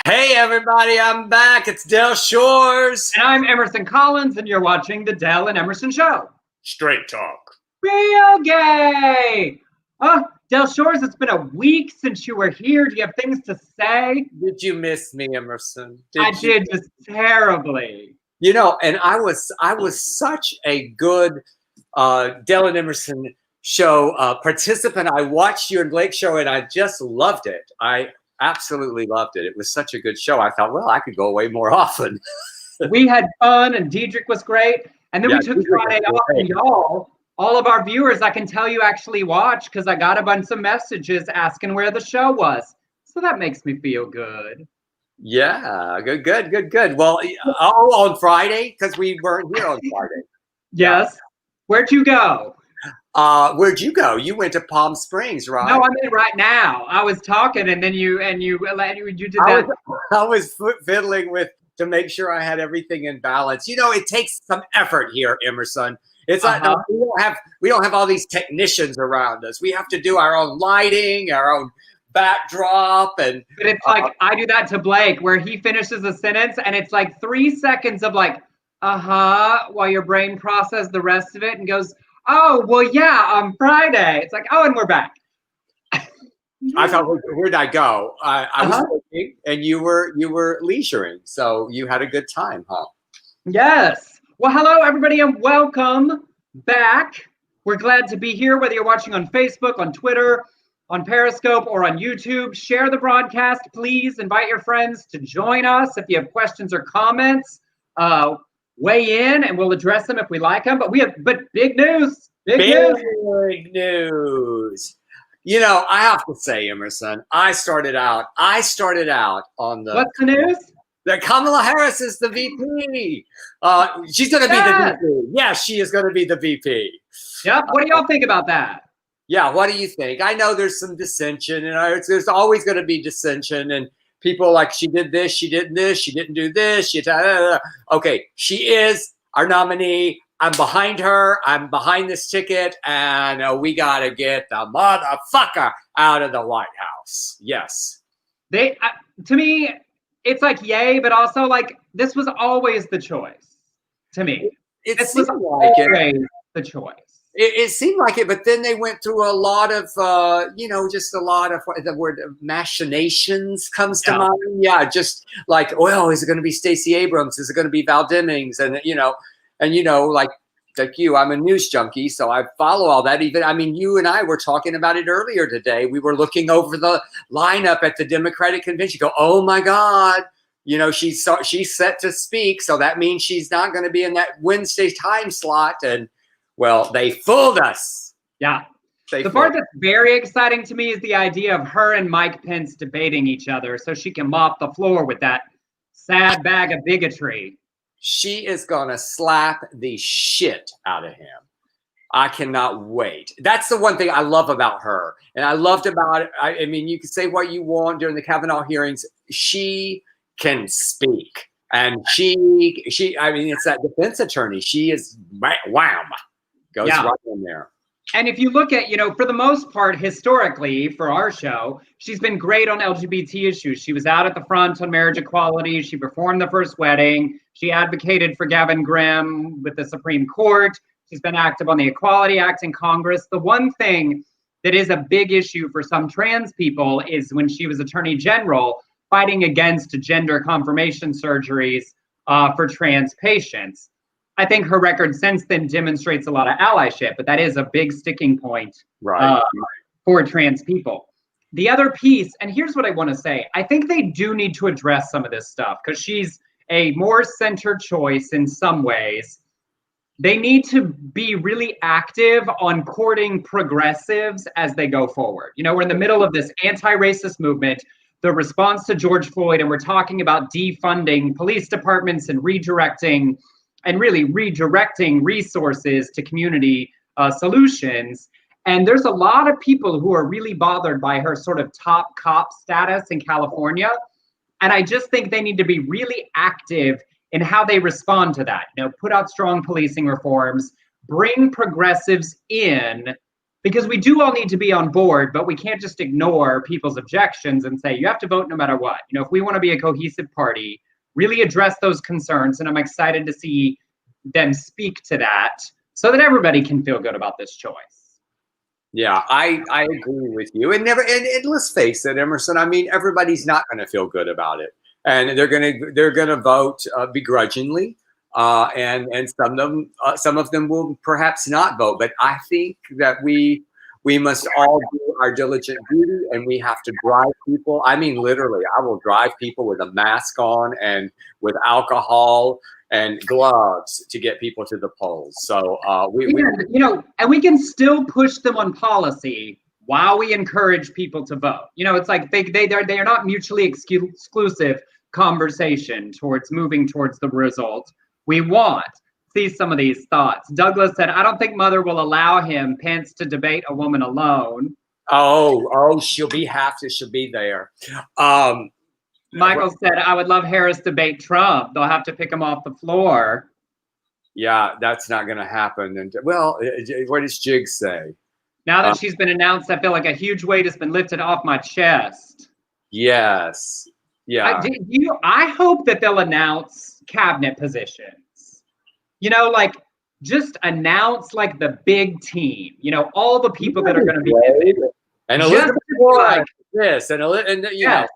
Hey everybody, I'm back. It's Del Shores. And I'm Emerson Collins, and you're watching the Del and Emerson Show. Straight talk. Real gay! Oh, Del Shores, it's been a week since you were here. Do you have things to say? Did you miss me, Emerson? I did just terribly. You know, and I was such a good Del and Emerson show participant. I watched your and Blake show and I just loved it. I absolutely loved it. It was such a good show. I thought, well, I could go away more often. We had fun and Diedrich was great. And then we took Friday off, and y'all, all of our viewers, I can tell you actually watched because I got a bunch of messages asking where the show was. So that makes me feel good. Yeah, good. Well, on Friday, because we weren't here on Friday. Yes. Where'd you go? Where'd you go? You went to Palm Springs, right? No, I'm in right now. I was talking, and then you did that. I was fiddling to make sure I had everything in balance. You know, it takes some effort here, Emerson. It's like we don't have all these technicians around us. We have to do our own lighting, our own backdrop, but it's like I do that to Blake, where he finishes a sentence, and it's like 3 seconds of like, while your brain processes the rest of it and goes, oh, well, yeah, on Friday. It's like, oh, and we're back. I thought, where'd I go? I was working, and you were leisuring, so you had a good time, huh? Yes. Well, hello, everybody, and welcome back. We're glad to be here, whether you're watching on Facebook, on Twitter, on Periscope, or on YouTube. Share the broadcast. Please invite your friends to join us. If you have questions or comments, weigh in, and we'll address them if we like them. But big news. Big news. You know, I have to say, Emerson, I started out on the. What's the news? That Kamala Harris is the VP. She's going to be the VP. Yes, she is going to be the VP. Yep. What do y'all think about that? Yeah. What do you think? I know there's some dissension, and there's always going to be dissension, and people like, she did this, she did this, she didn't do this. Okay, she is our nominee. I'm behind her. I'm behind this ticket, and we got to get the motherfucker out of the White House. Yes. To me, it's like yay, but also like this was always the choice. To me, this was always the choice. It seemed like it, but then they went through a lot of, just a lot of the word machinations comes to mind. Yeah, just like, well, is it going to be Stacey Abrams? Is it going to be Val Demings? And like you, I'm a news junkie, so I follow all that. You and I were talking about it earlier today. We were looking over the lineup at the Democratic convention. Go, oh my God, she's set to speak, so that means she's not going to be in that Wednesday time slot. And well, they fooled us. Yeah. The part that's very exciting to me is the idea of her and Mike Pence debating each other so she can mop the floor with that sad bag of bigotry. She is going to slap the shit out of him. I cannot wait. That's the one thing I love about her. And I loved about it. I mean, you can say what you want during the Kavanaugh hearings. She can speak. And it's that defense attorney. She is wham. Goes right in there. And if you look at, for the most part, historically, for our show, she's been great on LGBT issues. She was out at the front on marriage equality. She performed the first wedding. She advocated for Gavin Grimm with the Supreme Court. She's been active on the Equality Act in Congress. The one thing that is a big issue for some trans people is when she was Attorney General fighting against gender confirmation surgeries for trans patients. I think her record since then demonstrates a lot of allyship, but that is a big sticking point for trans people. The other piece, and here's what I want to say, I think they do need to address some of this stuff because she's a more centered choice in some ways. They need to be really active on courting progressives as they go forward. We're in the middle of this anti-racist movement, the response to George Floyd, and we're talking about defunding police departments and redirecting resources to community solutions. And there's a lot of people who are really bothered by her sort of top cop status in California. And I just think they need to be really active in how they respond to that. Put out strong policing reforms, bring progressives in because we do all need to be on board, but we can't just ignore people's objections and say, you have to vote no matter what. You know, if we want to be a cohesive party, really address those concerns. And I'm excited to see them speak to that so that everybody can feel good about this choice. Yeah, I agree with you. And let's face it, Emerson, I mean, everybody's not going to feel good about it. And they're gonna vote begrudgingly. And some of them will perhaps not vote, but I think that we must all do our diligent duty, and we have to drive people. I mean, literally, I will drive people with a mask on and with alcohol and gloves to get people to the polls. So and we can still push them on policy while we encourage people to vote. You know, it's like they are not mutually exclusive conversation towards moving towards the result we want. See some of these thoughts. Douglas said, I don't think Mother will allow him, Pence, to debate a woman alone. She'll be there. Michael said, I would love Harris debate Trump. They'll have to pick him off the floor. Yeah, that's not going to happen. And well, what does Jig say? Now that she's been announced, I feel like a huge weight has been lifted off my chest. Yes. Yeah. I hope that they'll announce cabinet positions. You know, like just announce like the big team. You know, all the people that are going to be in it. And Elizabeth Warren, like this, and you know,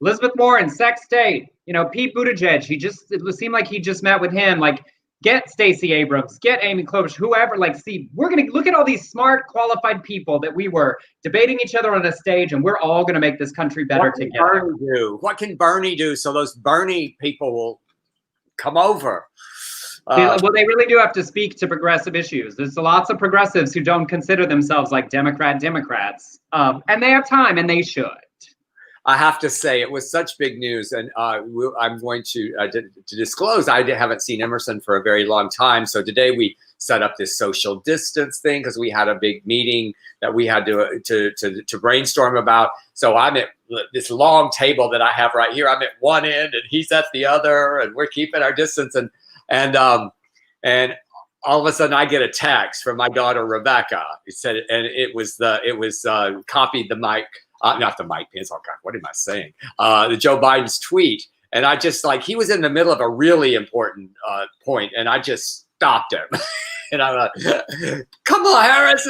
Elizabeth Warren, sex state. You know, Pete Buttigieg. It seemed like he just met with him. Like, get Stacey Abrams, get Amy Klobuchar, whoever. Like, see, we're gonna look at all these smart, qualified people that we were debating each other on a stage, and we're all gonna make this country better together. What can Bernie do so those Bernie people will come over? Well, they really do have to speak to progressive issues. There's lots of progressives who don't consider themselves like Democrats, and they have time, and they should. I have to say, it was such big news, and I'm going to disclose I haven't seen Emerson for a very long time. So today we set up this social distance thing because we had a big meeting that we had to brainstorm about. So I'm at this long table that I have right here. I'm at one end, and he's at the other, and we're keeping our distance. And all of a sudden, I get a text from my daughter Rebecca. It said, and it was copied the mic. Not the Mike Pence. Oh God, what am I saying? The Joe Biden's tweet, and I just he was in the middle of a really important point, and I just stopped him. And I'm like, "Come on, Harris,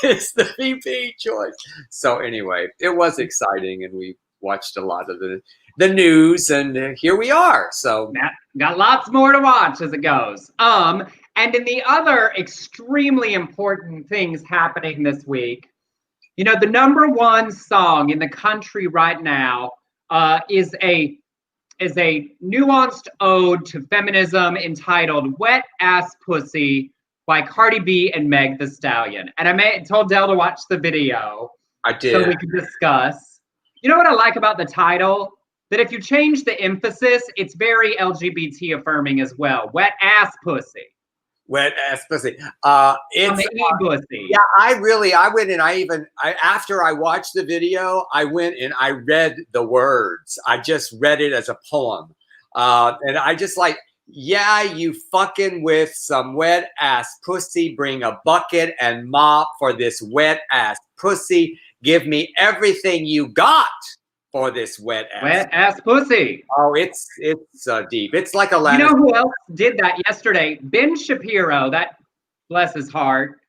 it's the VP choice." So anyway, it was exciting, and we watched a lot of the news, and here we are. So got lots more to watch as it goes. And in the other extremely important things happening this week. You know, the #1 song in the country right now is a nuanced ode to feminism entitled "Wet Ass Pussy" by Cardi B and Meg Thee Stallion. And I told Del to watch the video. I did. So we could discuss. You know what I like about the title? That if you change the emphasis, it's very LGBT affirming as well. Wet ass pussy. Wet ass pussy. It's pussy. Yeah, I went and after I watched the video, I went and I read the words. I just read it as a poem. And I just yeah, you fucking with some wet ass pussy, bring a bucket and mop for this wet ass pussy. Give me everything you got for this wet ass pussy. Oh, it's deep. It's like a You know who else did that yesterday? Ben Shapiro, that bless his heart,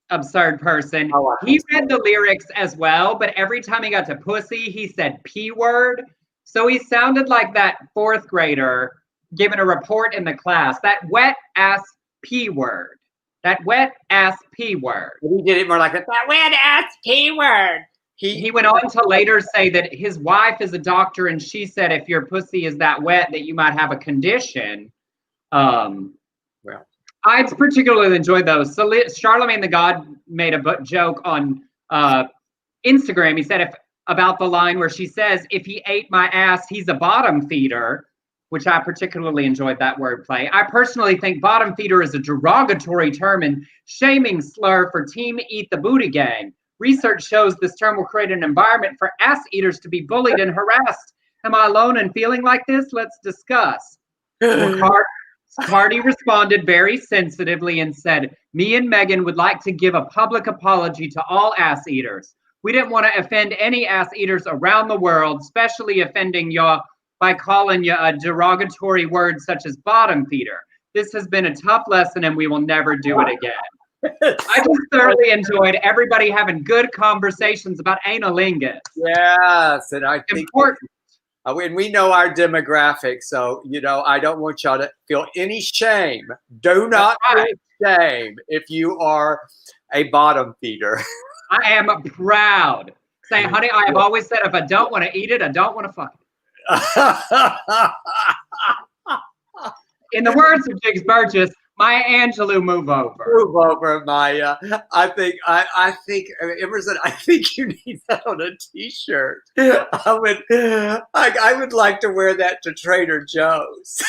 absurd person. He read the lyrics as well, but every time he got to pussy, he said P word. So he sounded like that 4th grader giving a report in the class. That wet ass P word. That wet ass P word. He did it more like that wet ass P word. He went on to later say that his wife is a doctor, and she said if your pussy is that wet that you might have a condition. Well, I particularly enjoyed those. So Charlemagne the God made a joke on Instagram. He said about the line where she says, "If he ate my ass, he's a bottom feeder," which I particularly enjoyed that wordplay. I personally think bottom feeder is a derogatory term and shaming slur for Team Eat the Booty Gang. Research shows this term will create an environment for ass eaters to be bullied and harassed. Am I alone in feeling like this? Let's discuss. Party responded very sensitively and said, me and Megan would like to give a public apology to all ass eaters. We didn't want to offend any ass eaters around the world, especially offending y'all by calling you a derogatory word such as bottom feeder. This has been a tough lesson and we will never do it again. I just thoroughly enjoyed everybody having good conversations about analingus. Yes, and I think Important. And we know our demographic, so I don't want y'all to feel any shame. Do not feel shame if you are a bottom feeder. I am proud. Saying, honey, I have always said if I don't want to eat it, I don't want to fuck it. In the words of Jigs Burgess, Maya Angelou, move over. Move over, Maya. I think Emerson, I think you need that on a T-shirt. I would like to wear that to Trader Joe's.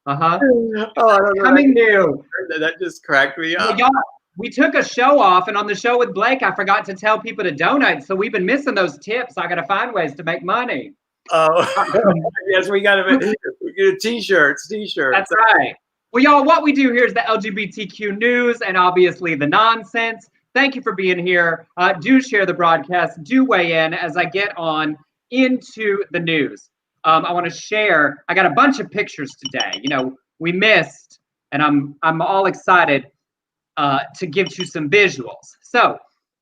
Oh, Coming new. That just cracked me up. Y'all, we took a show off, and on the show with Blake, I forgot to tell people to donate. So we've been missing those tips. I got to find ways to make money. Oh, yes, we got to get T-shirts. That's right. Well, y'all, what we do here is the LGBTQ news and obviously the nonsense. Thank you for being here. Do share the broadcast. Do weigh in as I get on into the news. I want to share. I got a bunch of pictures today. We missed, and I'm all excited to give you some visuals. So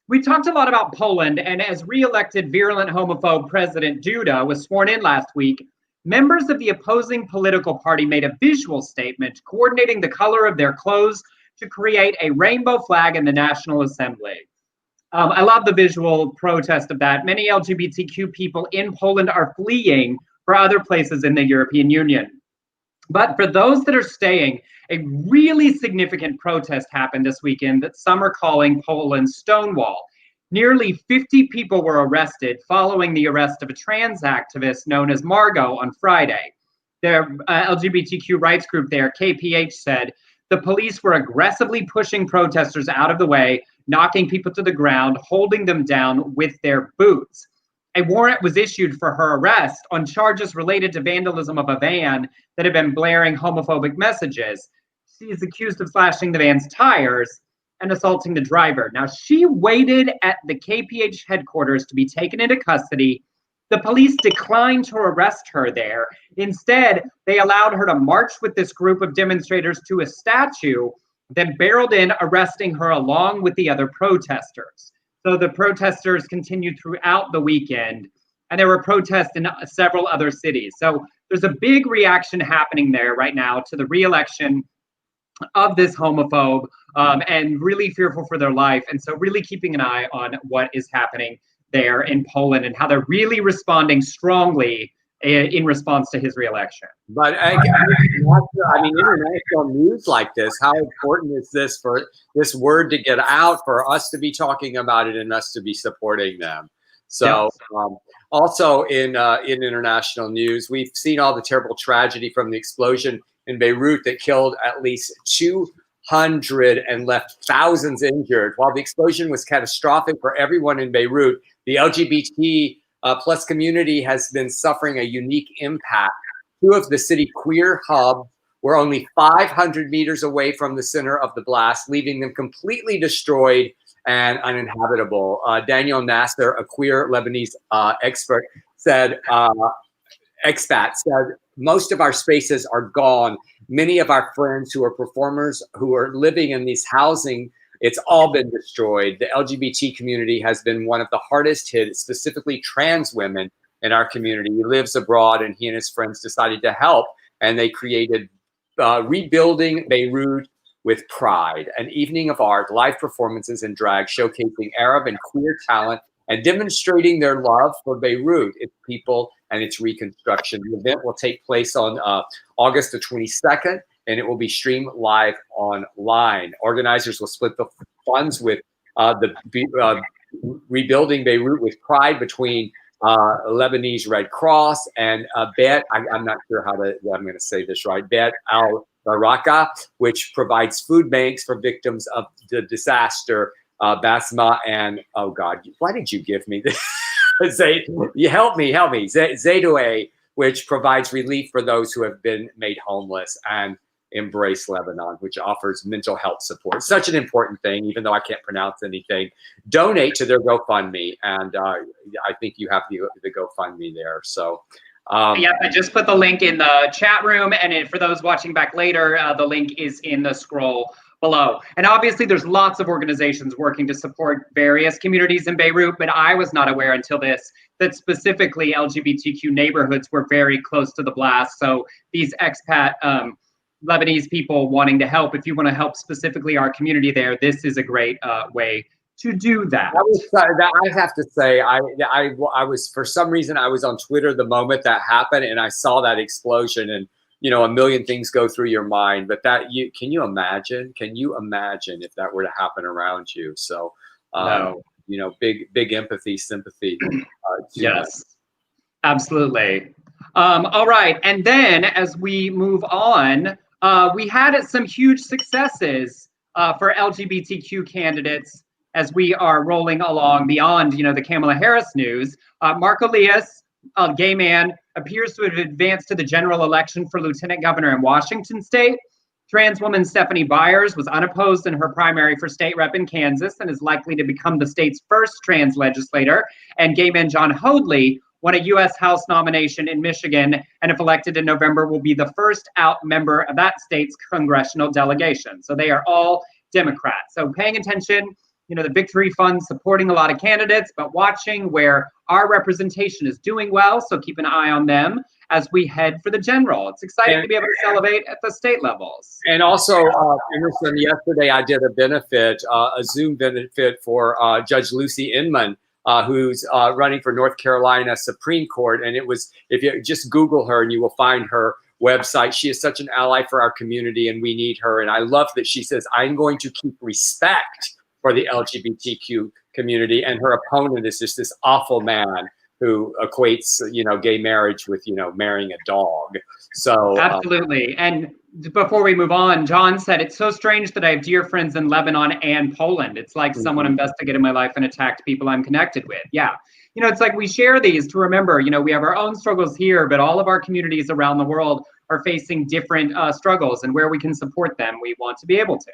we talked a lot about Poland, and as re-elected virulent homophobe President Duda was sworn in last week, members of the opposing political party made a visual statement coordinating the color of their clothes to create a rainbow flag in the National Assembly. I love the visual protest of that. Many LGBTQ people in Poland are fleeing for other places in the European Union. But for those that are staying, a really significant protest happened this weekend that some are calling Poland's Stonewall. Nearly 50 people were arrested following the arrest of a trans activist known as Margot on Friday. Their LGBTQ rights group there, KPH, said the police were aggressively pushing protesters out of the way, knocking people to the ground, holding them down with their boots. A warrant was issued for her arrest on charges related to vandalism of a van that had been blaring homophobic messages. She is accused of slashing the van's tires and assaulting the driver. Now, she waited at the KPH headquarters to be taken into custody. The police declined to arrest her there. Instead, they allowed her to march with this group of demonstrators to a statue, then barreled in, arresting her along with the other protesters. So the protesters continued throughout the weekend, and there were protests in several other cities. So there's a big reaction happening there right now to the re-election of this homophobe, and really fearful for their life. And so really keeping an eye on what is happening there in Poland and how they're really responding strongly in response to his re-election. But I mean, international news like this, how important is this for this word to get out, for us to be talking about it and us to be supporting them? So also in international news, we've seen all the terrible tragedy from the explosion in Beirut that killed at least 200 and left thousands injured. While the explosion was catastrophic for everyone in Beirut, the LGBT plus community has been suffering a unique impact. Two of the city queer hubs were only 500 meters away from the center of the blast, leaving them completely destroyed and uninhabitable. Daniel Nasser, a queer Lebanese expat, said, most of our spaces are gone. Many of our friends who are performers who are living in these housing, it's all been destroyed. The LGBT community has been one of the hardest hit, specifically trans women in our community. He lives abroad, and he and his friends decided to help, and they created Rebuilding Beirut with Pride, an evening of art, live performances and drag showcasing Arab and queer talent and demonstrating their love for Beirut, its people, and its reconstruction. The event will take place on August the 22nd, and it will be streamed live online. Organizers will split the funds with the Rebuilding Beirut with Pride between Lebanese Red Cross and I'm not sure how to, I'm going to say this right, Bet Al Baraka, which provides food banks for victims of the disaster. Basma and, oh God, why did you give me this? You help me. Zedoué which provides relief for those who have been made homeless, and Embrace Lebanon, which offers mental health support. Such an important thing, even though I can't pronounce anything. Donate to their GoFundMe, and I think you have the GoFundMe there. So. Yeah, I just put the link in the chat room, and for those watching back later, the link is in the scroll below. And obviously there's lots of organizations working to support various communities in Beirut, but I was not aware until this that specifically LGBTQ neighborhoods were very close to the blast. So these expat Lebanese people wanting to help, if you want to help specifically our community there, this is a great way to do that. I have to say, I was, for some reason, I was on Twitter the moment that happened, and I saw that explosion, and a million things go through your mind. But can you imagine? Can you imagine if that were to happen around you? So, no. Big empathy, sympathy. Yes, absolutely. All right, and then as we move on, we had some huge successes for LGBTQ candidates. As we are rolling along beyond, the Kamala Harris news, Mark Elias, a gay man, appears to have advanced to the general election for lieutenant governor in Washington state. Trans woman Stephanie Byers was unopposed in her primary for state rep in Kansas and is likely to become the state's first trans legislator. And gay man John Hoadley won a U.S. House nomination in Michigan, and if elected in November, will be the first out member of that state's congressional delegation. So they are all Democrats. So paying attention, the Victory Fund supporting a lot of candidates, but watching where our representation is doing well. So keep an eye on them as we head for the general. It's exciting to be able to celebrate at the state levels. And also, Emerson, yesterday I did a Zoom benefit for Judge Lucy Inman, who's running for North Carolina Supreme Court. And it was, if you just Google her and you will find her website. She is such an ally for our community, and we need her. And I love that she says, I'm going to keep respect for the LGBTQ community, and her opponent is just this awful man who equates, gay marriage with, marrying a dog. So absolutely. And before we move on, John said, it's so strange that I have dear friends in Lebanon and Poland. It's like someone investigated my life and attacked people I'm connected with. Yeah. It's like we share these to remember, we have our own struggles here, but all of our communities around the world are facing different struggles, and where we can support them, we want to be able to.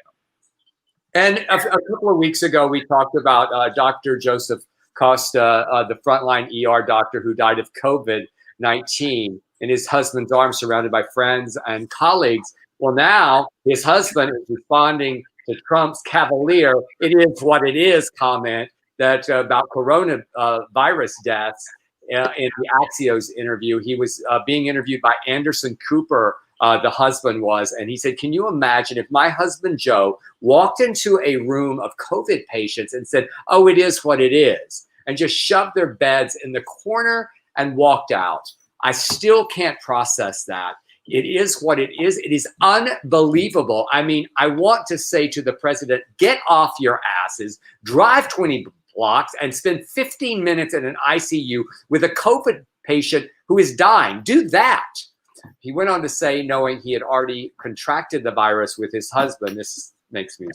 And a couple of weeks ago, we talked about Dr. Joseph Costa, the frontline ER doctor who died of COVID-19, in his husband's arms, surrounded by friends and colleagues. Well, now his husband is responding to Trump's cavalier "it is what it is" comment that about coronavirus deaths in the Axios interview. He was being interviewed by Anderson Cooper, the husband was, and he said, can you imagine if my husband Joe walked into a room of COVID patients and said, oh, it is what it is, and just shoved their beds in the corner and walked out? I still can't process that. It is what it is. It is unbelievable. I mean, I want to say to the president, get off your asses, drive 20 blocks and spend 15 minutes in an ICU with a COVID patient who is dying. Do that. He went on to say, knowing he had already contracted the virus with his husband, this makes me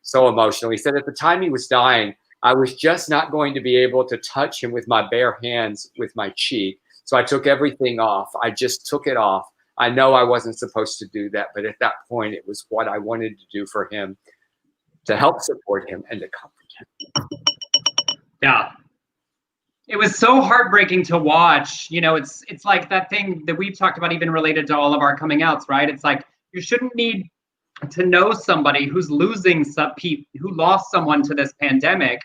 so emotional. He said, at the time he was dying, I was just not going to be able to touch him with my bare hands with my cheek. So I took everything off. I just took it off. I know I wasn't supposed to do that, but at that point, it was what I wanted to do for him, to help support him and to comfort him. Yeah. It was so heartbreaking to watch. It's like that thing that we've talked about, even related to all of our coming outs, right? It's like you shouldn't need to know somebody who's who lost someone to this pandemic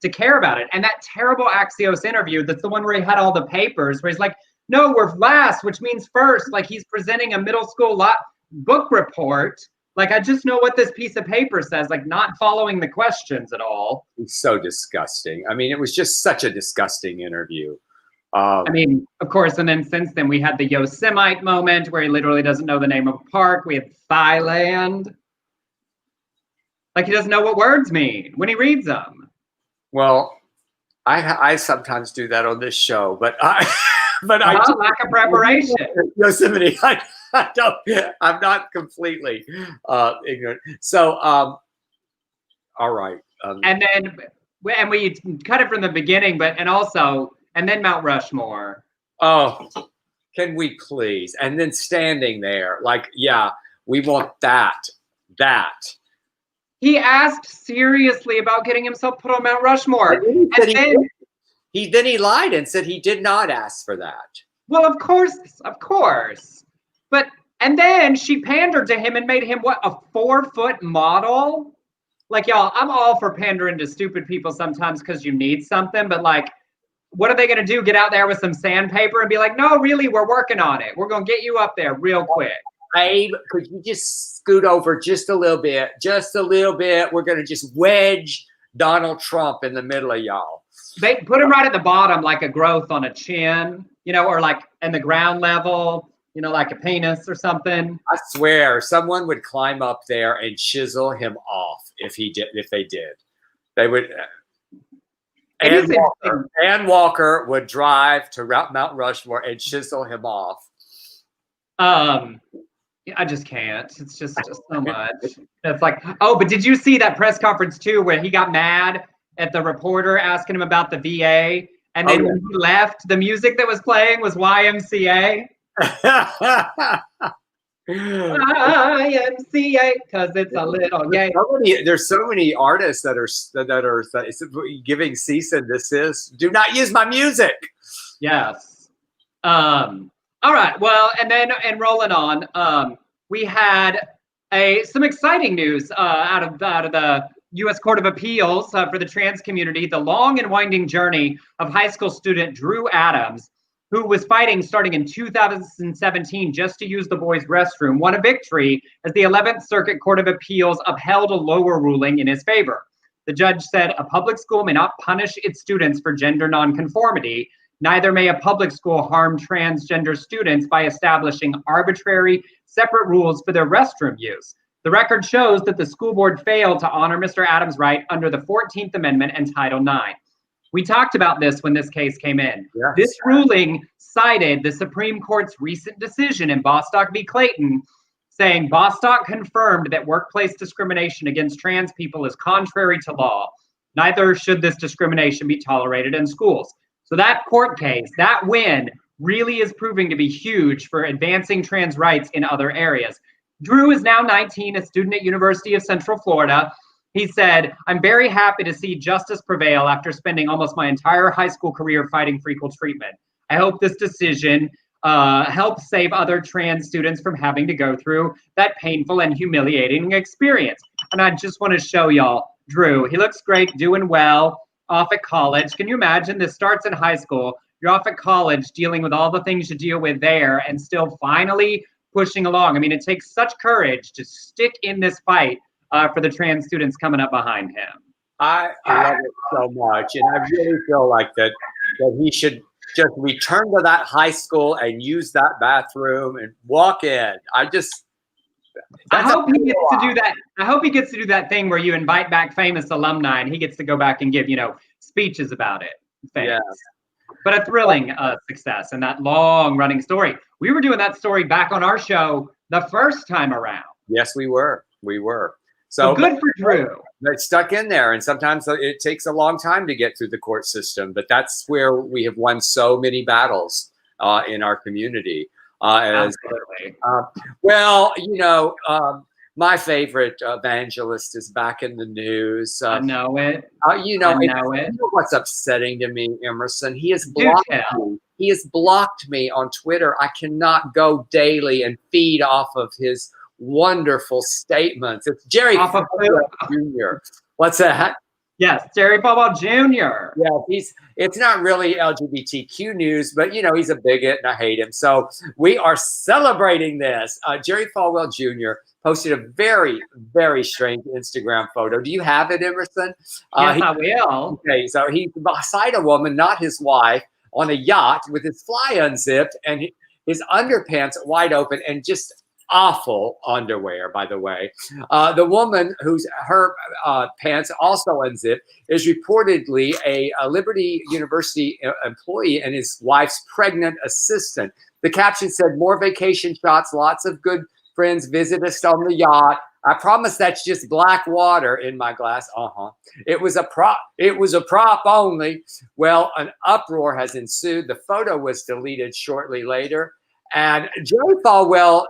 to care about it. And that terrible Axios interview, that's the one where he had all the papers, where he's like, no, we're last, which means first. Like he's presenting a middle school book report. Like, I just know what this piece of paper says, like not following the questions at all. It's so disgusting. I mean, it was just such a disgusting interview. I mean, of course, and then since then we had the Yosemite moment where he literally doesn't know the name of a park. We had Thailand. Like he doesn't know what words mean when he reads them. Well, I sometimes do that on this show, but I lack of preparation. Yosemite, I'm not completely ignorant. So, all right. And we cut it from the beginning, and then Mount Rushmore. Oh, Can we please? And then standing there like, yeah, we want that. He asked seriously about getting himself put on Mount Rushmore. And then he lied and said he did not ask for that. Well, of course. But, and then she pandered to him and made him, what, a 4-foot model? Like, y'all, I'm all for pandering to stupid people sometimes because you need something, but like, what are they going to do? Get out there with some sandpaper and be like, no, really, we're working on it. We're going to get you up there real quick. Babe, could you just scoot over just a little bit? Just a little bit. We're going to just wedge Donald Trump in the middle of y'all. They put him right at the bottom, like a growth on a chin, you know, or like in the ground level, you know, like a penis or something. I swear, someone would climb up there and chisel him off if they did. They would. Ann Walker would drive to Mount Rushmore and chisel him off. I just can't. It's just so much. It's like, oh, but did you see that press conference too, where he got mad at the reporter asking him about the VA, and then when he left, the music that was playing was YMCA. YMCA, because it's a little gay. There's so many artists that are giving cease and desist. Do not use my music. Yes. All right. Well, and rolling on, we had some exciting news out of the U.S. Court of Appeals for the trans community. The long and winding journey of high school student Drew Adams, who was fighting starting in 2017 just to use the boys' restroom, won a victory as the 11th Circuit Court of Appeals upheld a lower ruling in his favor. The judge said a public school may not punish its students for gender nonconformity. Neither may a public school harm transgender students by establishing arbitrary, separate rules for their restroom use. The record shows that the school board failed to honor Mr. Adams' right under the 14th Amendment and Title IX. We talked about this when this case came in. Yes. This ruling cited the Supreme Court's recent decision in Bostock v. Clayton, saying Bostock confirmed that workplace discrimination against trans people is contrary to law. Neither should this discrimination be tolerated in schools. So that court case, that win, really is proving to be huge for advancing trans rights in other areas. Drew is now 19, a student at University of Central Florida. He said, I'm very happy to see justice prevail after spending almost my entire high school career fighting for equal treatment. I hope this decision helps save other trans students from having to go through that painful and humiliating experience. And I just want to show y'all Drew. He looks great, doing well, off at college. Can you imagine? This starts in high school. You're off at college dealing with all the things you deal with there and still finally pushing along. I mean, it takes such courage to stick in this fight for the trans students coming up behind him. I love it so much. And I really feel like that he should just return to that high school and use that bathroom and walk in. I hope he gets to do that. I hope he gets to do that thing where you invite back famous alumni and he gets to go back and give, speeches about it. Yes. But a thrilling success and that long running story. We were doing that story back on our show the first time around. Yes, we were. So good for Drew. They're stuck in there. And sometimes it takes a long time to get through the court system. But that's where we have won so many battles in our community. Absolutely. My favorite evangelist is back in the news. I know it. You know what's upsetting to me, Emerson? He has blocked me. He has blocked me on Twitter. I cannot go daily and feed off of his wonderful statements. It's Jerry Falwell Jr. What's that? Yes, Jerry Falwell Jr. Yeah, it's not really LGBTQ news, but he's a bigot and I hate him. So we are celebrating this. Jerry Falwell Jr. posted a very, very strange Instagram photo. Do you have it, Emerson? Yes, I will. Okay, so he's beside a woman, not his wife, on a yacht with his fly unzipped and his underpants wide open and just awful underwear, by the way. The woman her pants also unzipped is reportedly a Liberty University employee and his wife's pregnant assistant. The caption said, "More vacation shots, lots of good friends visit us on the yacht. I promise that's just black water in my glass." It was a prop. It was a prop only. Well, an uproar has ensued. The photo was deleted shortly later. And Jerry Falwell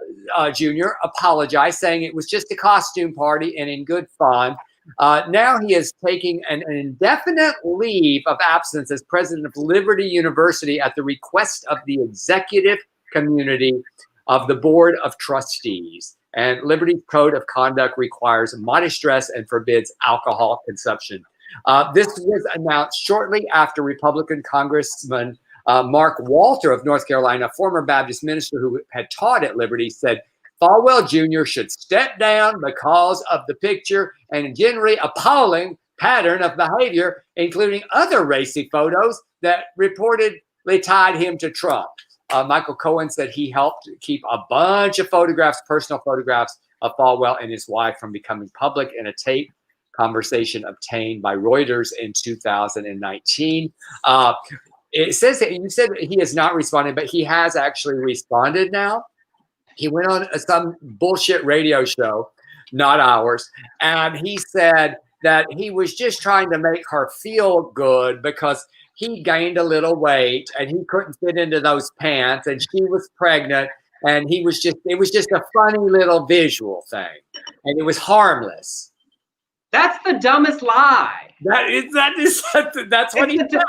Jr. apologized, saying it was just a costume party and in good fun. Now he is taking an indefinite leave of absence as president of Liberty University at the request of the executive community of the Board of Trustees. And Liberty's code of conduct requires modest dress and forbids alcohol consumption. This was announced shortly after Republican Congressman Mark Walter of North Carolina, former Baptist minister who had taught at Liberty, said Falwell Jr. should step down because of the picture and generally appalling pattern of behavior, including other racy photos that reportedly tied him to Trump. Michael Cohen said he helped keep a bunch of photographs, personal photographs of Falwell and his wife from becoming public in a tape conversation obtained by Reuters in 2019. It says that you said he has not responded, but he has actually responded now. He went on some bullshit radio show, not ours, and he said that he was just trying to make her feel good because he gained a little weight and he couldn't fit into those pants and she was pregnant and it was just a funny little visual thing and it was harmless. That's the dumbest lie. That's what he said.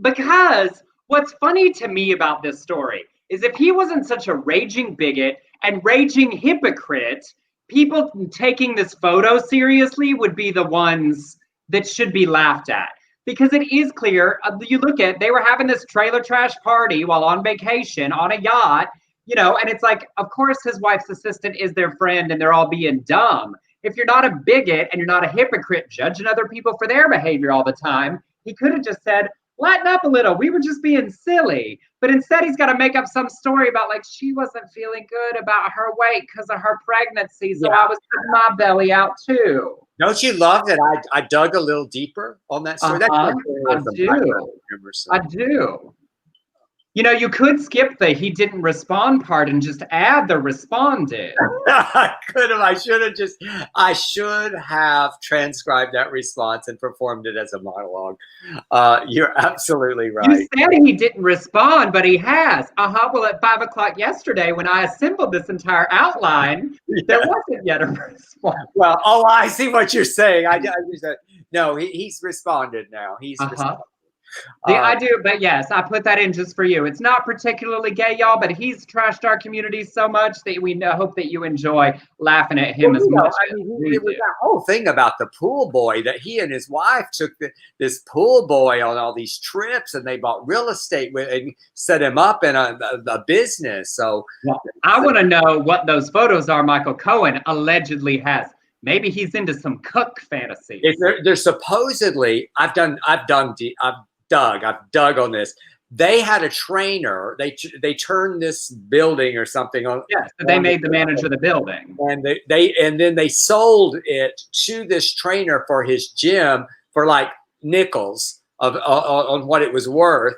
Because what's funny to me about this story is if he wasn't such a raging bigot and raging hypocrite, people taking this photo seriously would be the ones that should be laughed at. Because it is clear, you look at, they were having this trailer trash party while on vacation on a yacht, you know, and it's like, of course his wife's assistant is their friend and they're all being dumb. If you're not a bigot and you're not a hypocrite judging other people for their behavior all the time, he could have just said, lighten up a little. We were just being silly. But instead, he's got to make up some story about like she wasn't feeling good about her weight because of her pregnancy. So I was putting my belly out too. Don't you love that I dug a little deeper on that story? I do. Emerson. I do. You know, you could skip the he didn't respond part and just add the responded. I could have. I should have transcribed that response and performed it as a monologue. You're absolutely right. You said he didn't respond, but he has. Well, at 5 o'clock yesterday, when I assembled this entire outline, there wasn't yet a response. Well, I see what you're saying. I just said, no, he's responded now. He's responded. I do, but yes, I put that in just for you. It's not particularly gay, y'all, but he's trashed our community so much that we hope that you enjoy laughing at him as much. It was that whole thing about the pool boy that he and his wife took this pool boy on all these trips, and they bought real estate with and set him up in a business. So I want to know what those photos are. Michael Cohen allegedly has. Maybe he's into some cook fantasy. They're supposedly. I've dug on this. They had a trainer. They turned this building or something on. Yes, so they made the manager the building, and then they sold it to this trainer for his gym for like nickels on what it was worth.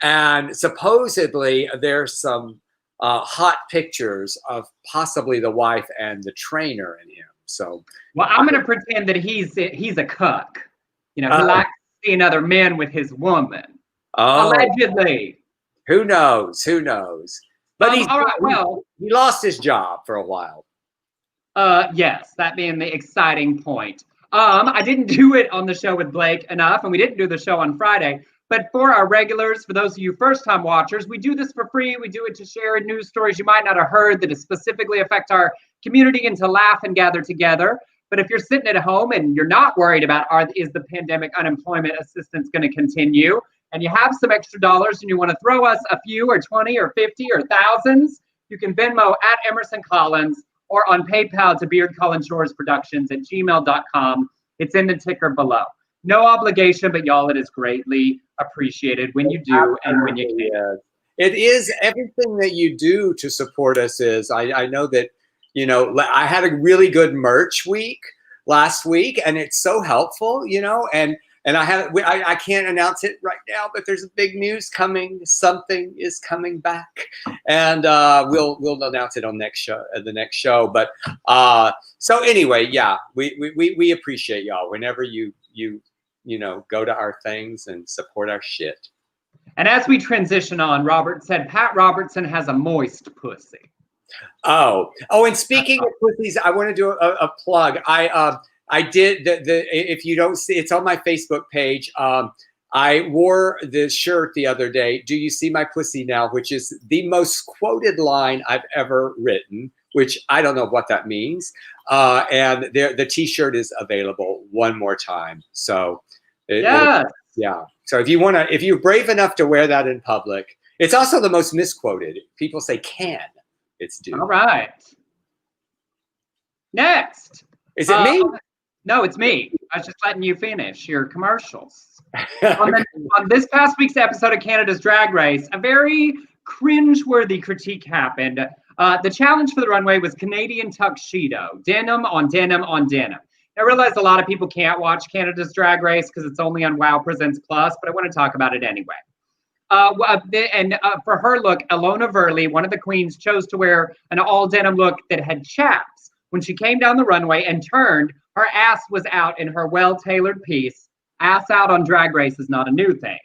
And supposedly there's some hot pictures of possibly the wife and the trainer in him. So, well, I'm going to pretend that he's a cuck. You know, he likes seeing other men with his woman. Allegedly. Who knows? But he's all right. Well, he lost his job for a while. Yes, that being the exciting point. I didn't do it on the show with Blake enough, and we didn't do the show on Friday. But for our regulars, for those of you first-time watchers, we do this for free. We do it to share news stories you might not have heard that specifically affect our community and to laugh and gather together. But if you're sitting at home and you're not worried about is the pandemic unemployment assistance going to continue, and you have some extra dollars and you want to throw us a few or 20 or 50 or thousands, you can Venmo at Emerson Collins or on PayPal to Beard Collins Shores Productions at gmail.com. It's in the ticker below. No obligation, but y'all, it is greatly appreciated when you do and when you can. It is everything that you do to support us is. I know that, you know, I had a really good merch week last week, and it's so helpful, you know, and I can't announce it right now, but there's a big news coming. Something is coming back, and we'll announce it on the next show. But so anyway, yeah, we appreciate y'all whenever you know, go to our things and support our shit. And as we transition on, Robert said, Pat Robertson has a moist pussy. Oh, and speaking of pussies, I want to do a plug. I did if you don't see, it's on my Facebook page. I wore the shirt the other day, "Do you see my pussy now?" which is the most quoted line I've ever written, which I don't know what that means. And the t-shirt is available one more time. So yeah. So if you're brave enough to wear that in public, it's also the most misquoted. People say can. It's due. All right. Next. Is it me? No, it's me. I was just letting you finish your commercials. on this past week's episode of Canada's Drag Race, a very cringe-worthy critique happened. The challenge for the runway was Canadian tuxedo, denim on denim on denim. I realize a lot of people can't watch Canada's Drag Race because it's only on Wow Presents Plus, but I want to talk about it anyway. For her look, Ilona Verley, one of the queens, chose to wear an all denim look that had chaps. When she came down the runway and turned, her ass was out in her well-tailored piece. Ass out on Drag Race is not a new thing.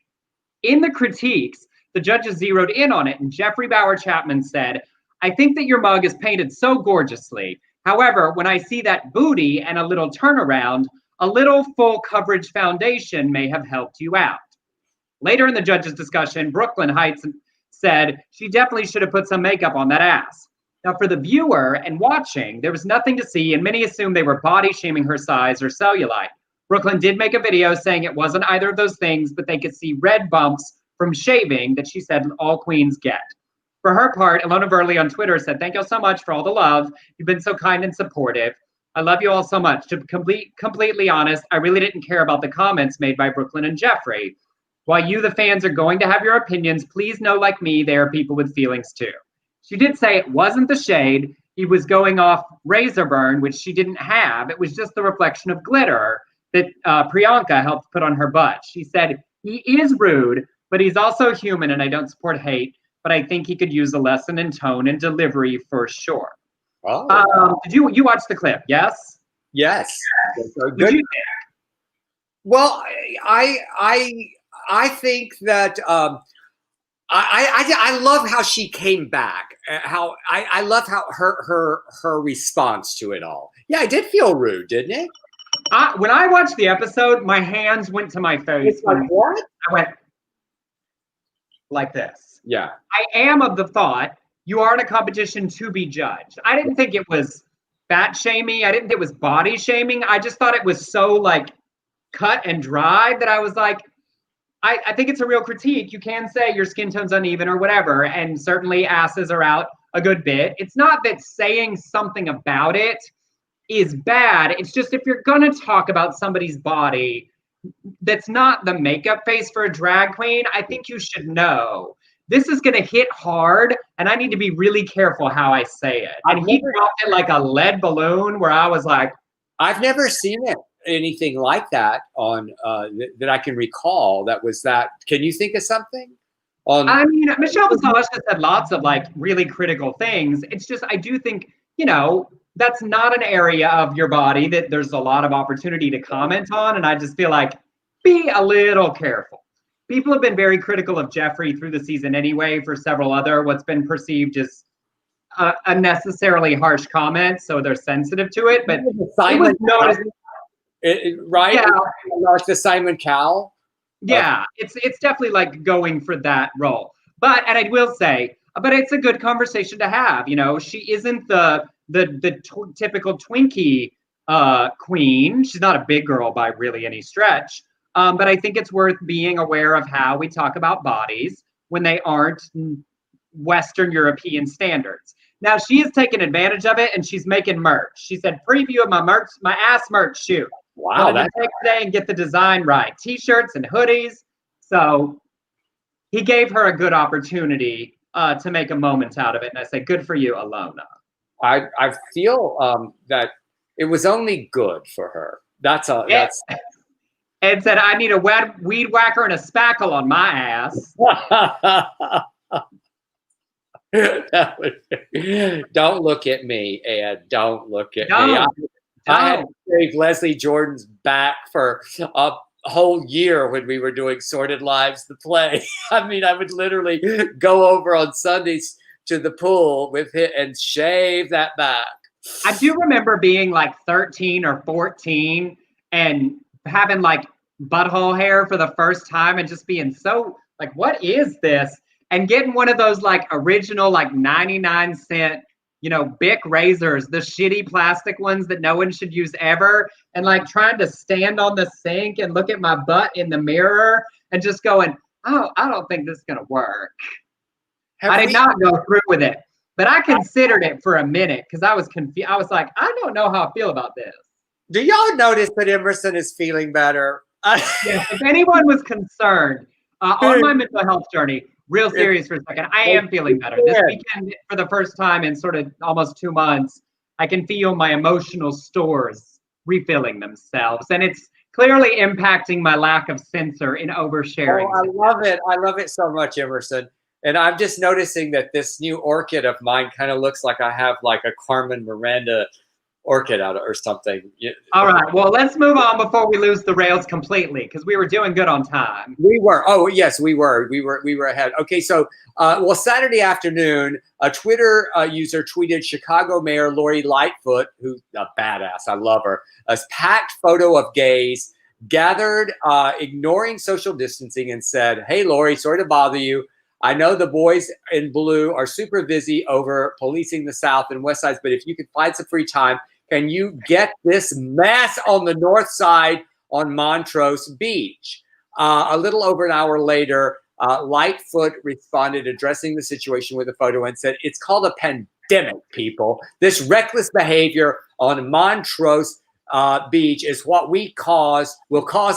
In the critiques, the judges zeroed in on it, and Jeffrey Bauer Chapman said, "I think that your mug is painted so gorgeously. However, when I see that booty and a little turnaround, a little full coverage foundation may have helped you out." Later in the judges' discussion, Brooklyn Heights said she definitely should have put some makeup on that ass. Now, for the viewer and watching, there was nothing to see, and many assumed they were body shaming her size or cellulite. Brooklyn did make a video saying it wasn't either of those things, but they could see red bumps from shaving that she said all queens get. For her part, Ilona Verley on Twitter said, "Thank you all so much for all the love. You've been so kind and supportive. I love you all so much. To be completely honest, I really didn't care about the comments made by Brooklyn and Jeffrey. While you, the fans, are going to have your opinions, please know, like me, there are people with feelings too." She did say it wasn't the shade. He was going off razor burn, which she didn't have. It was just the reflection of glitter that Priyanka helped put on her butt. She said, "He is rude, but he's also human, and I don't support hate, but I think he could use a lesson in tone and delivery for sure." Oh. Did you watch the clip? Yes? Yes. What did you think? Well, I think that I love how she came back. How I love how her response to it all. Yeah, I did feel rude, didn't it? When I watched the episode, my hands went to my face. It's like, what? I went like this. Yeah. I am of the thought you are in a competition to be judged. I didn't think it was fat shaming. I didn't think it was body shaming. I just thought it was so like cut and dry that I was like, I think it's a real critique. You can say your skin tone's uneven or whatever, and certainly asses are out a good bit. It's not that saying something about it is bad. It's just if you're gonna talk about somebody's body that's not the makeup face for a drag queen, I think you should know this is gonna hit hard, and I need to be really careful how I say it. And he dropped it like a lead balloon where I was like, I've never seen anything like that on that I can recall. That was that. Can you think of something? I mean, Michelle Visage has said lots of like really critical things. It's just I do think, you know, that's not an area of your body that there's a lot of opportunity to comment on, and I just feel like be a little careful. People have been very critical of Jeffrey through the season anyway for several other what's been perceived as unnecessarily harsh comments, so they're sensitive to it. But right? Yeah. Like the Simon Cowell. Yeah, it's definitely like going for that role. And I will say, but it's a good conversation to have. You know, she isn't the typical Twinkie queen. She's not a big girl by really any stretch. But I think it's worth being aware of how we talk about bodies when they aren't Western European standards. Now she is taking advantage of it, and she's making merch. She said, "Preview of my ass merch shoot." Wow, that's the next day and get the design right. T-shirts and hoodies. So he gave her a good opportunity to make a moment out of it. And I say, good for you, Ilona. I feel that it was only good for her. That's and said, "I need a weed whacker and a spackle on my ass." Don't look at me, Ed. Don't look at me. I had to save Leslie Jordan's back for whole year when we were doing Sordid Lives, the play. I mean, I would literally go over on Sundays to the pool with it and shave that back. I do remember being like 13 or 14 and having like butthole hair for the first time and just being so like, what is this? And getting one of those like original like 99-cent, Bic razors, the shitty plastic ones that no one should use ever, and like trying to stand on the sink and look at my butt in the mirror and just going, oh, I don't think this is gonna work. I did not go through with it, but I considered it for a minute because I was confused. I was like, I don't know how I feel about this. Do y'all notice that Emerson is feeling better? Yes, if anyone was concerned on my mental health journey, real serious for a second, I am feeling better. This weekend, for the first time in sort of almost 2 months, I can feel my emotional stores refilling themselves. And it's clearly impacting my lack of censor in oversharing. Oh, I love it. I love it so much, Emerson. And I'm just noticing that this new orchid of mine kind of looks like I have like a Carmen Miranda orchid out or something. All right. Well, let's move on before we lose the rails completely, because we were doing good on time. We were. Oh, yes, we were. We were ahead. Okay, so Saturday afternoon, a Twitter user tweeted Chicago Mayor Lori Lightfoot, who's a badass, I love her, a packed photo of gays gathered, ignoring social distancing, and said, "Hey, Lori, sorry to bother you. I know the boys in blue are super busy over policing the South and West Sides, but if you could find some free time, can you get this mess on the north side on Montrose Beach?" A little over an hour later, Lightfoot responded, addressing the situation with a photo, and said, "It's called a pandemic, people. This reckless behavior on Montrose Beach is what will cause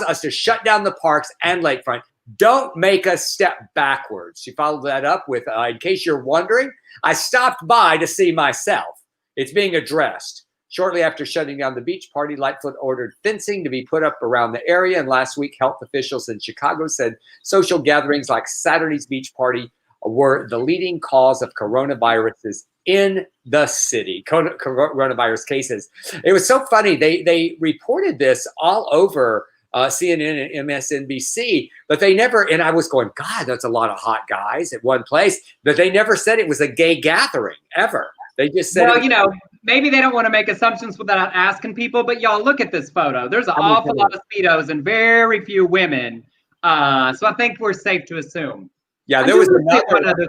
us to shut down the parks and lakefront. Don't make us step backwards." She followed that up with, "In case you're wondering, I stopped by to see myself. It's being addressed." Shortly after shutting down the beach party, Lightfoot ordered fencing to be put up around the area. And last week, health officials in Chicago said social gatherings like Saturday's beach party were the leading cause of coronaviruses in the city, coronavirus cases. It was so funny. They reported this all over CNN and MSNBC, but they never, and I was going, God, that's a lot of hot guys at one place, but they never said it was a gay gathering ever. They just said, well, maybe they don't want to make assumptions without asking people, but y'all look at this photo. There's an awful lot of Speedos and very few women. So I think we're safe to assume. Yeah, there was another.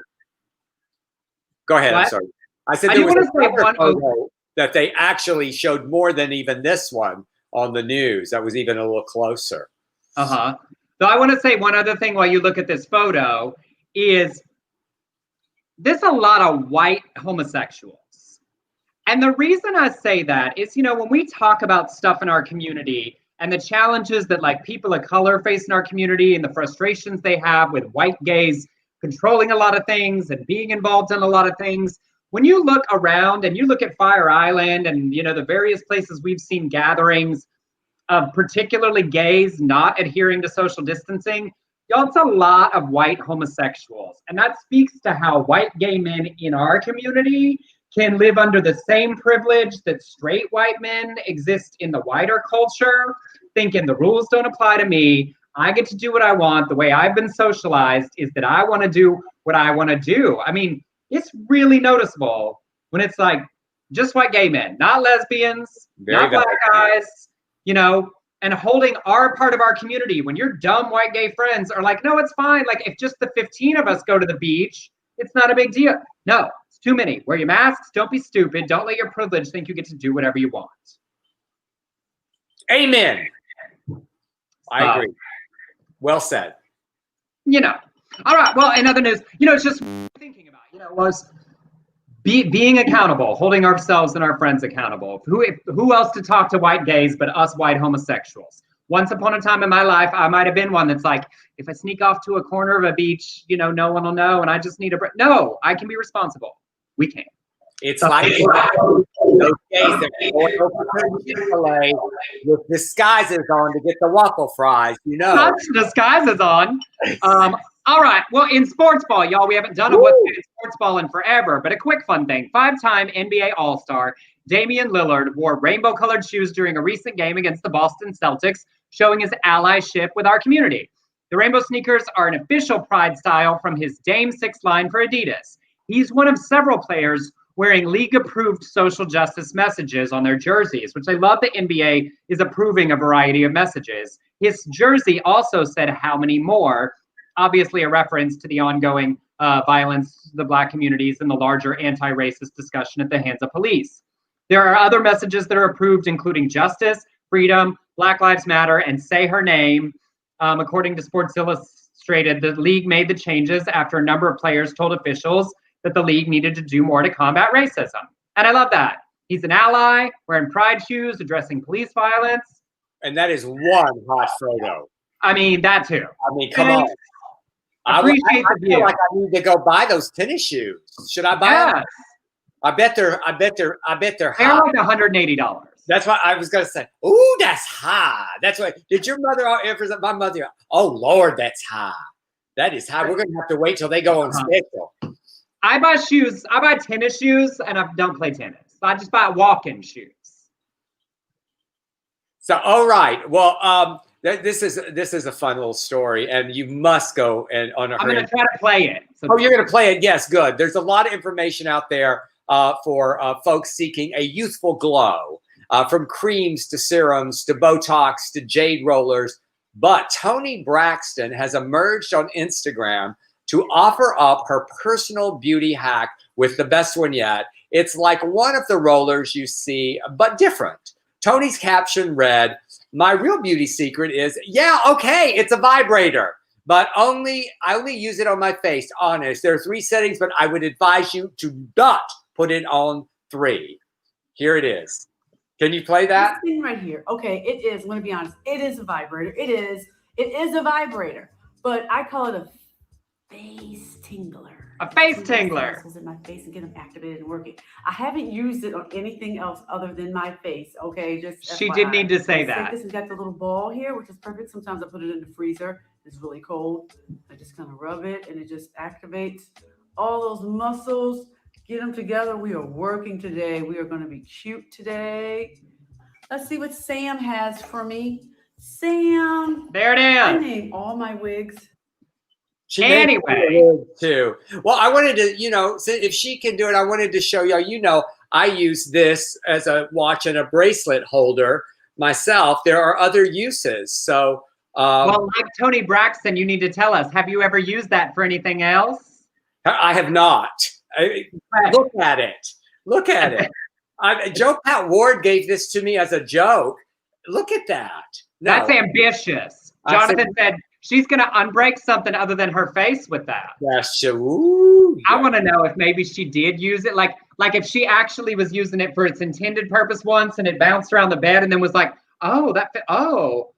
Go ahead, what? I'm sorry. I said there was another photo that they actually showed more than even this one on the news. That was even a little closer. So I want to say one other thing while you look at this photo is there's a lot of white homosexuals. And the reason I say that is, when we talk about stuff in our community and the challenges that like people of color face in our community and the frustrations they have with white gays controlling a lot of things and being involved in a lot of things, when you look around and you look at Fire Island and, the various places we've seen gatherings of particularly gays not adhering to social distancing, y'all, it's a lot of white homosexuals. And that speaks to how white gay men in our community can live under the same privilege that straight white men exist in the wider culture, thinking the rules don't apply to me. I get to do what I want. The way I've been socialized is that I want to do what I want to do. I mean, it's really noticeable when it's like just white gay men, not lesbians, not black guys, and holding our part of our community when your dumb white gay friends are like, no, it's fine. Like if just the 15 of us go to the beach, it's not a big deal. No, it's too many. Wear your masks. Don't be stupid. Don't let your privilege think you get to do whatever you want. Amen. I agree. Well said. All right. Well, in other news, it's just thinking about, was being accountable, holding ourselves and our friends accountable. Who else to talk to white gays but us white homosexuals? Once upon a time in my life, I might have been one that's like, if I sneak off to a corner of a beach, no one will know, and I just need a break. No, I can be responsible. We can. It's like those days that are going over to Chick-fil-A with disguises on to get the waffle fries, Disguises on. All right. Well, in sports ball, y'all, we haven't done a what's in sports ball in forever, but a quick fun thing. 5-time NBA All-Star Damian Lillard wore rainbow-colored shoes during a recent game against the Boston Celtics, showing his allyship with our community. The rainbow sneakers are an official Pride style from his Dame 6 line for Adidas. He's one of several players wearing league-approved social justice messages on their jerseys, which I love the NBA is approving a variety of messages. His jersey also said how many more, obviously a reference to the ongoing violence, the Black communities, and the larger anti-racist discussion at the hands of police. There are other messages that are approved, including justice, freedom, Black Lives Matter, and say her name. According to Sports Illustrated, the league made the changes after a number of players told officials that the league needed to do more to combat racism. And I love that. He's an ally, wearing pride shoes, addressing police violence. And that is one hot photo. I mean, that too. I mean, come on. I feel like I need to go buy those tennis shoes. Should I buy them? I bet they're high. They're like $180. That's what I was gonna say. Ooh, that's high. That's what. Did your mother ever? My mother. Oh Lord, that's high. That is high. We're gonna have to wait till they go on special. I buy shoes. I buy tennis shoes, and I don't play tennis. I just buy walking shoes. So, all right. Well, this is a fun little story, and you must go and on. I'm gonna try to play it. So you're gonna play it? Yes, good. There's a lot of information out there for folks seeking a youthful glow, from creams to serums to Botox to jade rollers. But Toni Braxton has emerged on Instagram to offer up her personal beauty hack with the best one yet. It's like one of the rollers you see, but different. Toni's caption read, "My real beauty secret is, yeah, okay, it's a vibrator, but I only use it on my face, honest. There are 3 settings, but I would advise you to not put it on 3. Here it is. Can you play that? This thing right here. Okay, it is. I'm going to be honest. It is a vibrator. It is a vibrator, but I call it a face tingler. A face tingler. In my face and get them activated and working. I haven't used it on anything else other than my face. Okay, just she FYI. did need to say that. This has got the little ball here, which is perfect. Sometimes I put it in the freezer. It's really cold. I just kind of rub it, and it just activates all those muscles. Get them together. We are working today. We are going to be cute today. Let's see what Sam has for me. Sam. There it is. I named all my wigs. Anyway, too. Well, I wanted to, if she can do it, I wanted to show y'all. I use this as a watch and a bracelet holder myself. There are other uses. So, well, like Toni Braxton, you need to tell us. Have you ever used that for anything else? I have not. Look at it. Look at it. Joe Pat Ward gave this to me as a joke. Look at that. No. That's ambitious. Jonathan said she's going to unbreak something other than her face with that. Yes. Ooh, yeah. I want to know if maybe she did use it. Like if she actually was using it for its intended purpose once and it bounced around the bed and then was like, y'all,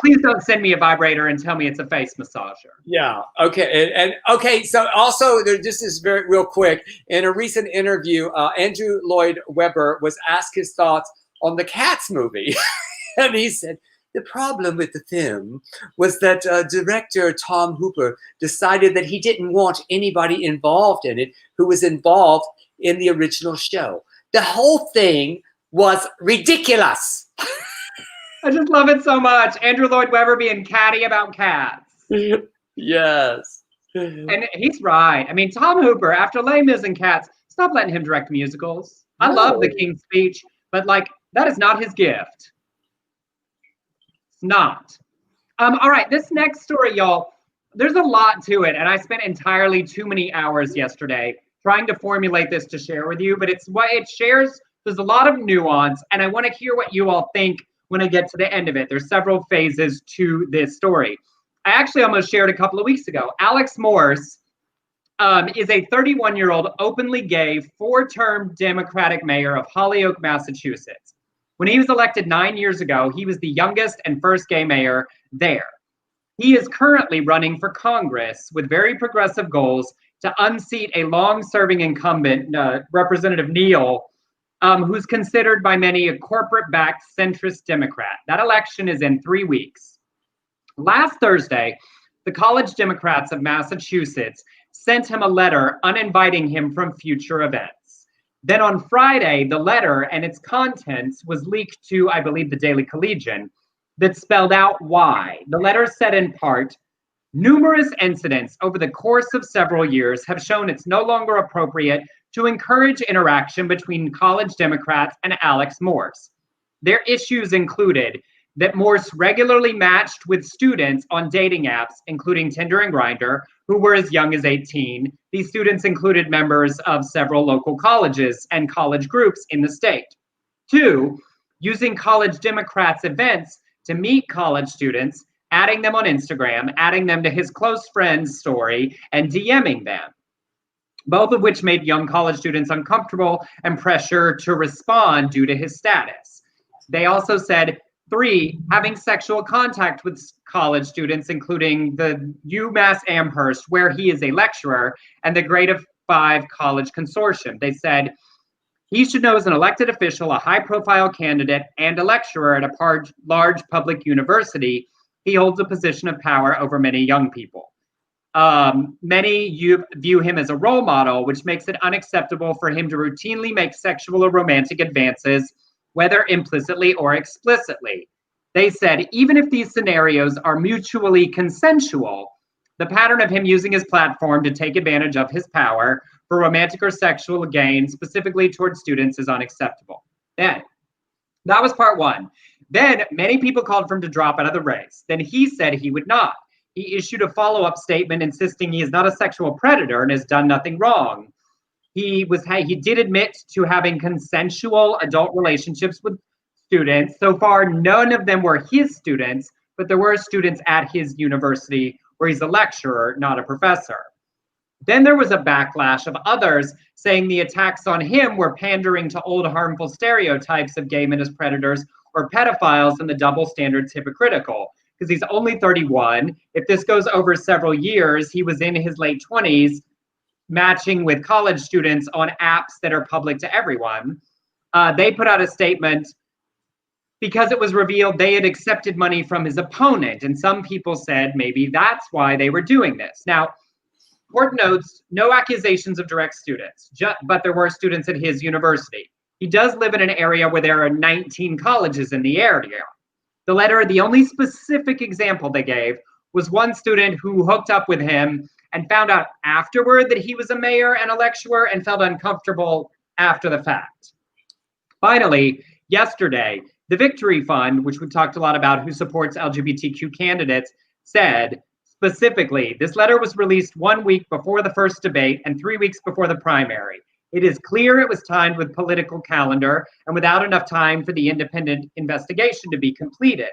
please don't send me a vibrator and tell me it's a face massager. Yeah. Okay. And okay. So also, this is very real quick. In a recent interview, Andrew Lloyd Webber was asked his thoughts on the Cats movie, and he said the problem with the film was that director Tom Hooper decided that he didn't want anybody involved in it who was involved in the original show. The whole thing was ridiculous. I just love it so much. Andrew Lloyd Webber being catty about cats. Yes. And he's right. I mean, Tom Hooper, after Les Mis and Cats, stop letting him direct musicals. I love The King's Speech, but that is not his gift. It's not. All right, this next story, y'all, there's a lot to it, and I spent entirely too many hours yesterday trying to formulate this to share with you, but it's what it shares. There's a lot of nuance, and I want to hear what you all think when I get to the end of it. There's several phases to this story. I actually almost shared a couple of weeks ago. Alex Morse is a 31-year-old openly gay 4-term Democratic mayor of Holyoke, Massachusetts. When he was elected 9 years ago, he was the youngest and first gay mayor there. He is currently running for Congress with very progressive goals to unseat a long-serving incumbent, Representative Neal, who's considered by many a corporate-backed centrist Democrat. That election is in 3 weeks. Last Thursday, the College Democrats of Massachusetts sent him a letter uninviting him from future events. Then on Friday, the letter and its contents was leaked to, I believe, the Daily Collegian that spelled out why. The letter said in part, numerous incidents over the course of several years have shown it's no longer appropriate to encourage interaction between college Democrats and Alex Morse. Their issues included that Morse regularly matched with students on dating apps, including Tinder and Grindr, who were as young as 18. These students included members of several local colleges and college groups in the state. 2, using college Democrats' events to meet college students, adding them on Instagram, adding them to his close friends story, and DMing them, both of which made young college students uncomfortable and pressure to respond due to his status. They also said, 3, having sexual contact with college students, including the UMass Amherst, where he is a lecturer, and the Grade of 5 College Consortium. They said, he should know as an elected official, a high-profile candidate, and a lecturer at a large public university, he holds a position of power over many young people. Many view him as a role model, which makes it unacceptable for him to routinely make sexual or romantic advances, whether implicitly or explicitly. They said, even if these scenarios are mutually consensual, the pattern of him using his platform to take advantage of his power for romantic or sexual gain, specifically towards students, is unacceptable. Then, that was part 1. Then, many people called for him to drop out of the race. Then he said he would not. He issued a follow-up statement insisting he is not a sexual predator and has done nothing wrong. He did admit to having consensual adult relationships with students. So far, none of them were his students, but there were students at his university where he's a lecturer, not a professor. Then there was a backlash of others saying the attacks on him were pandering to old harmful stereotypes of gay men as predators or pedophiles, and the double standards hypocritical, because he's only 31. If this goes over several years, he was in his late 20s, matching with college students on apps that are public to everyone. They put out a statement because it was revealed they had accepted money from his opponent. And some people said maybe that's why they were doing this. Now, court notes no accusations of direct students, but there were students at his university. He does live in an area where there are 19 colleges in the area. The letter, the only specific example they gave was one student who hooked up with him and found out afterward that he was a mayor and a lecturer and felt uncomfortable after the fact. Finally, yesterday, the Victory Fund, which we talked a lot about, who supports LGBTQ candidates, said specifically, this letter was released 1 week before the first debate and 3 weeks before the primary. It is clear it was timed with political calendar and without enough time for the independent investigation to be completed.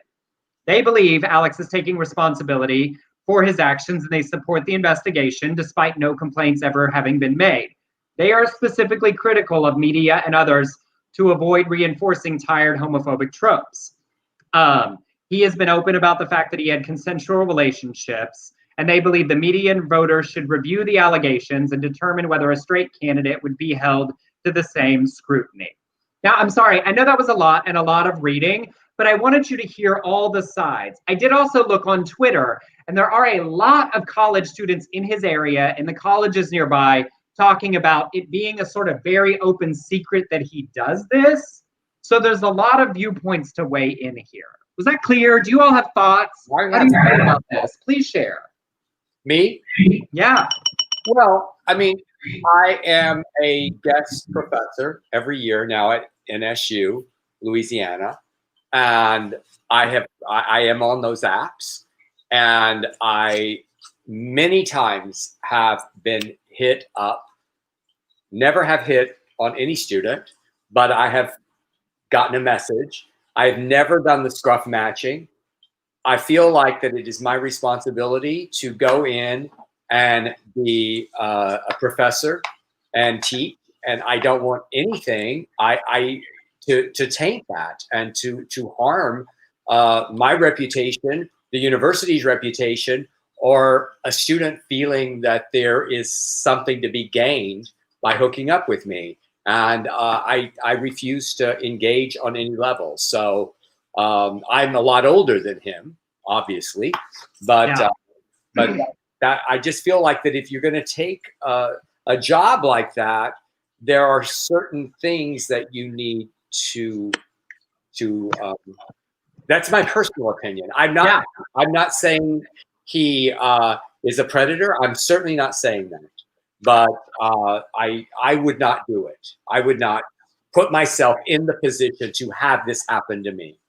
They believe Alex is taking responsibility for his actions and they support the investigation despite no complaints ever having been made. They are specifically critical of media and others to avoid reinforcing tired homophobic tropes. He has been open about the fact that he had consensual relationships, and they believe the media and voters should review the allegations and determine whether a straight candidate would be held to the same scrutiny. Now, I'm sorry, I know that was a lot and a lot of reading, but I wanted you to hear all the sides. I did also look on Twitter, and there are a lot of college students in his area, in the colleges nearby, talking about it being a sort of very open secret that he does this. So there's a lot of viewpoints to weigh in here. Was that clear? Do you all have thoughts? How do you feel about this? Please share. Me? Yeah. Well, I mean, I am a guest professor every year now at NSU, Louisiana, and I am on those apps, and I many times have been hit up. Never have hit on any student, but I have gotten a message. I've never done the scruff matching. I feel like that it is my responsibility to go in and be a professor and teach, and I don't want anything to taint that and to harm my reputation, the university's reputation, or a student feeling that there is something to be gained by hooking up with me. And I refuse to engage on any level. So I'm a lot older than him, obviously, but that I just feel like that if you're going to take a job like that, there are certain things that you need to that's my personal opinion. I'm not saying he is a predator. I'm certainly not saying that. But I would not do it. I would not put myself in the position to have this happen to me.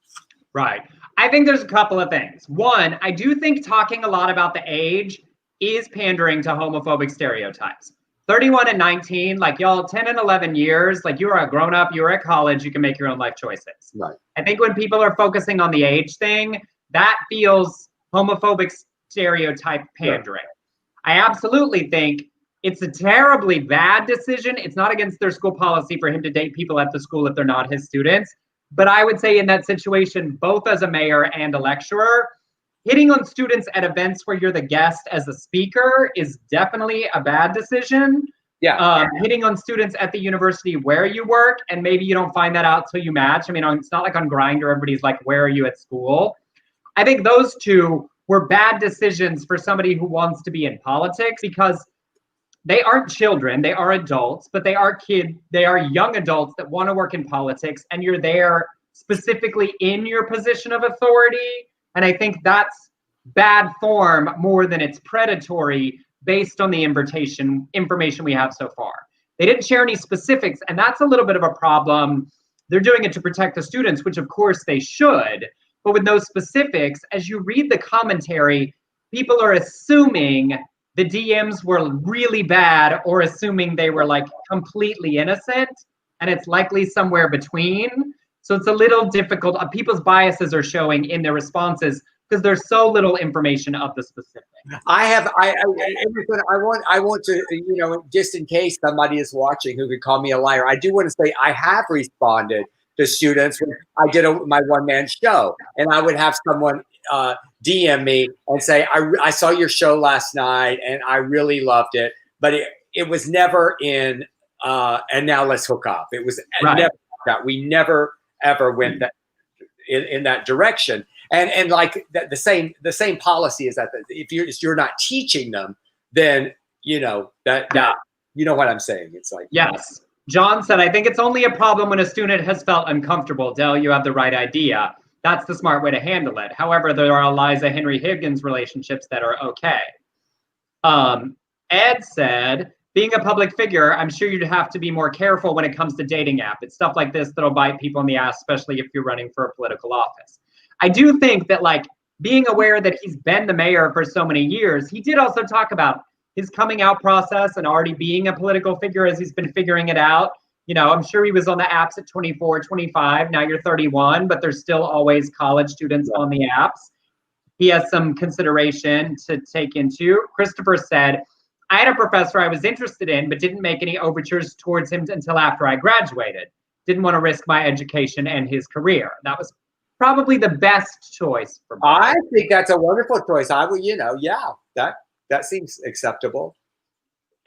Right. I think there's a couple of things. One, I do think talking a lot about the age is pandering to homophobic stereotypes. 31 and 19, like y'all, 10 and 11 years, like you're a grown up, you're at college, you can make your own life choices. Right. I think when people are focusing on the age thing, that feels homophobic stereotype pandering. I absolutely think it's a terribly bad decision. It's not against their school policy for him to date people at the school if they're not his students. But I would say in that situation, both as a mayor and a lecturer, hitting on students at events where you're the guest as a speaker is definitely a bad decision. Yeah. Hitting on students at the university where you work, and maybe you don't find that out till you match. I mean, it's not like on Grindr, everybody's like, where are you at school? I think those two were bad decisions for somebody who wants to be in politics, because they aren't children, they are adults, but they are young adults that want to work in politics, and you're there specifically in your position of authority. And I think that's bad form more than it's predatory based on the information we have so far. They didn't share any specifics, and that's a little bit of a problem. They're doing it to protect the students, which of course they should, but with no specifics, as you read the commentary, people are assuming the DMs were really bad or assuming they were like completely innocent, and it's likely somewhere between. So it's a little difficult. People's biases are showing in their responses because there's so little information of the specific. I want to, you know, just in case somebody is watching who could call me a liar, I do want to say I have responded to students when I did my one-man show, and I would have someone DM me and say, I saw your show last night and I really loved it, but it was never in and now let's hook up. It was never that. We never ever went that in that direction. And like the same policy is that if you're not teaching them, then you know that you know what I'm saying. It's like, yes. John said, I think it's only a problem when a student has felt uncomfortable. Dell, you have the right idea. That's the smart way to handle it. However, there are Eliza Henry Higgins relationships that are okay. Ed said, being a public figure, I'm sure you'd have to be more careful when it comes to dating app. It's stuff like this that'll bite people in the ass, especially if you're running for a political office. I do think that, like, being aware that he's been the mayor for so many years, he did also talk about his coming out process and already being a political figure as he's been figuring it out. You know, I'm sure he was on the apps at 24, 25. Now you're 31, but there's still always college students on the apps. He has some consideration to take into. Christopher said, I had a professor I was interested in, but didn't make any overtures towards him until after I graduated. Didn't want to risk my education and his career. That was probably the best choice for me. I think that's a wonderful choice. I would, you know, that seems acceptable.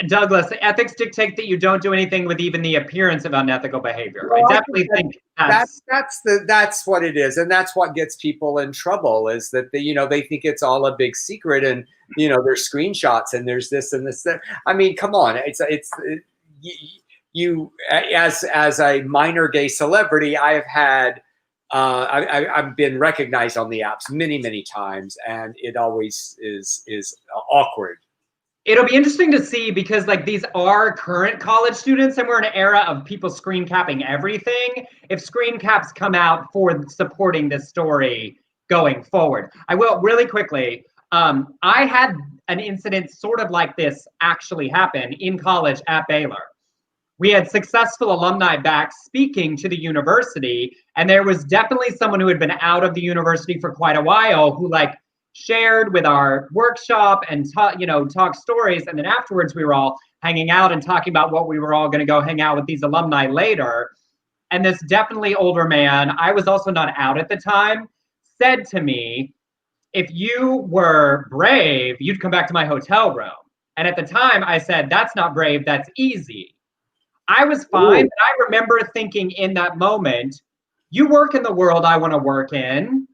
Douglas, ethics dictate that you don't do anything with even the appearance of unethical behavior. Well, I definitely think that's what it is, and that's what gets people in trouble. Is that they think it's all a big secret, and there's screenshots and there's this and this. I mean, come on, you as a minor gay celebrity, I have had. I've been recognized on the apps many times, and it always is awkward. It'll be interesting to see because these are current college students and we're in an era of people screen capping everything. If screen caps come out for supporting this story going forward. I will really quickly. I had an incident sort of like this actually happen in college at Baylor. We had successful alumni back speaking to the university, and there was definitely someone who had been out of the university for quite a while who shared with our workshop and talk stories. And then afterwards we were all hanging out and talking about what we were all going to go hang out with these alumni later. And this definitely older man, I was also not out at the time, said to me, if you were brave, you'd come back to my hotel room. And at the time I said, that's not brave, that's easy. I was fine, but I remember thinking in that moment, you work in the world I want to work in.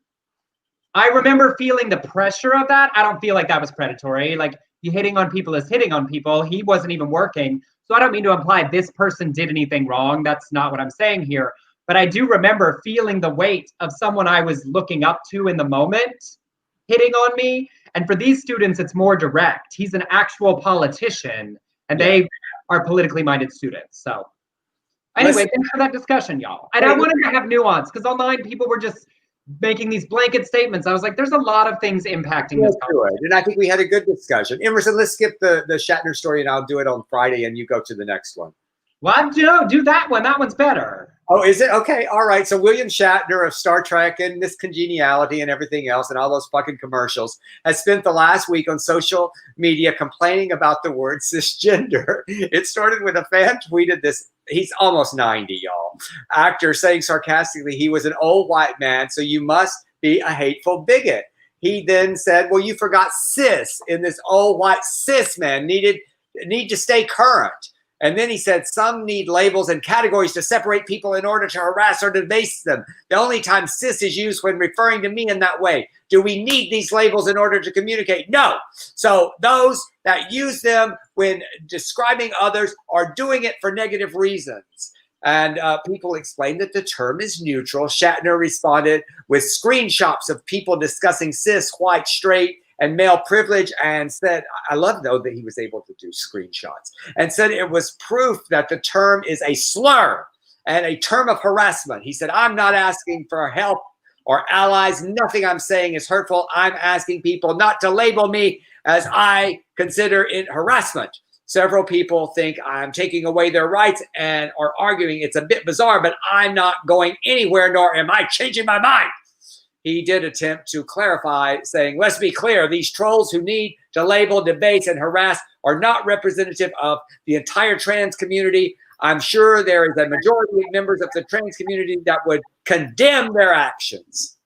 I remember feeling the pressure of that. I don't feel like that was predatory. hitting on people is hitting on people. He wasn't even working. So I don't mean to imply this person did anything wrong. That's not what I'm saying here. But I do remember feeling the weight of someone I was looking up to in the moment hitting on me. And for these students, it's more direct. He's an actual politician, and they are politically minded students. So anyway, thanks for that discussion, y'all. And I wanted to have nuance, because online people were just making these blanket statements. I was like, there's a lot of things impacting this conversation. And I think we had a good discussion. Emerson, let's skip the Shatner story, and I'll do it on Friday, and you go to the next one. Well, do that one. That one's better. Oh, is it? Okay, all right. So William Shatner of Star Trek and Miss Congeniality and everything else and all those fucking commercials has spent the last week on social media complaining about the word cisgender. It started with a fan tweeted this. He's almost 90, y'all. Actor saying sarcastically he was an old white man, so you must be a hateful bigot. He then said, well, you forgot cis in this old white cis man need to stay current. And then he said, some need labels and categories to separate people in order to harass or debase them. The only time cis is used when referring to me in that way. Do we need these labels in order to communicate? No. So those that use them when describing others are doing it for negative reasons. And people explained that the term is neutral. Shatner responded with screenshots of people discussing cis, white, straight, and male privilege, and said, I love though that he was able to do screenshots, and said it was proof that the term is a slur and a term of harassment. He said, I'm not asking for help or allies. Nothing I'm saying is hurtful. I'm asking people not to label me as I consider it harassment. Several people think I'm taking away their rights and are arguing it's a bit bizarre, but I'm not going anywhere, nor am I changing my mind. He did attempt to clarify, saying, let's be clear, these trolls who need to label, debate, and harass are not representative of the entire trans community. I'm sure there is a majority of members of the trans community that would condemn their actions.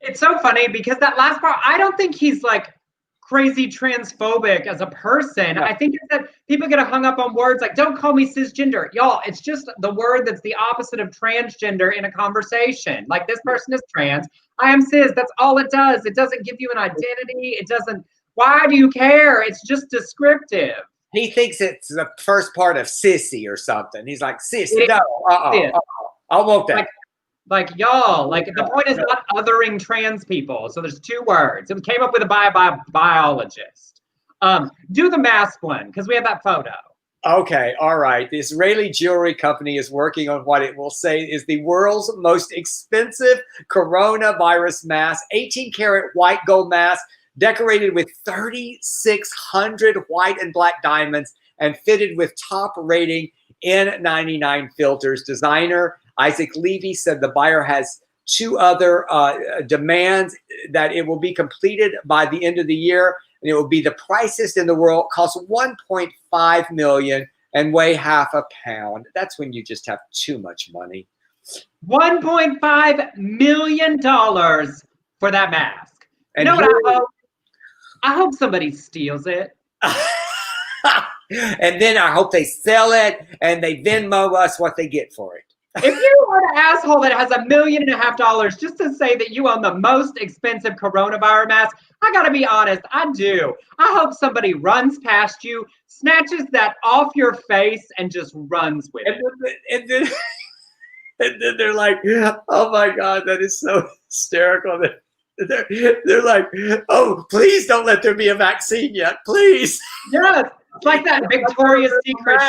It's so funny because that last part, I don't think he's like crazy transphobic as a person. No. I think it's that people get hung up on words like, don't call me cisgender. Y'all, it's just the word that's the opposite of transgender in a conversation. Like, this person is trans, I am cis. That's all it does. It doesn't give you an identity. It doesn't, why do you care? It's just descriptive. He thinks it's the first part of sissy or something. He's like, sis, no, I won't that. Like y'all, like the point is not othering trans people. So there's two words. It came up with a biologist. Do the mask one, because we have that photo. Okay, all right. The Israeli jewelry company is working on what it will say is the world's most expensive coronavirus mask, 18-karat white gold mask, decorated with 3,600 white and black diamonds and fitted with top rating N99 filters. Designer Isaac Levy said the buyer has two other demands, that it will be completed by the end of the year, and it will be the priciest in the world, cost $1.5 million and weigh half a pound. That's when you just have too much money. $1.5 million for that mask. And you know what I hope? I hope somebody steals it. And then I hope they sell it and they Venmo us what they get for it. If you are an asshole that has $1.5 million just to say that you own the most expensive coronavirus mask, I gotta be honest, I do. I hope somebody runs past you, snatches that off your face, and just runs with it. And then they're like, oh my God, that is so hysterical. They're like, oh, please don't let there be a vaccine yet, please. Yes, it's like that Victoria's Secret.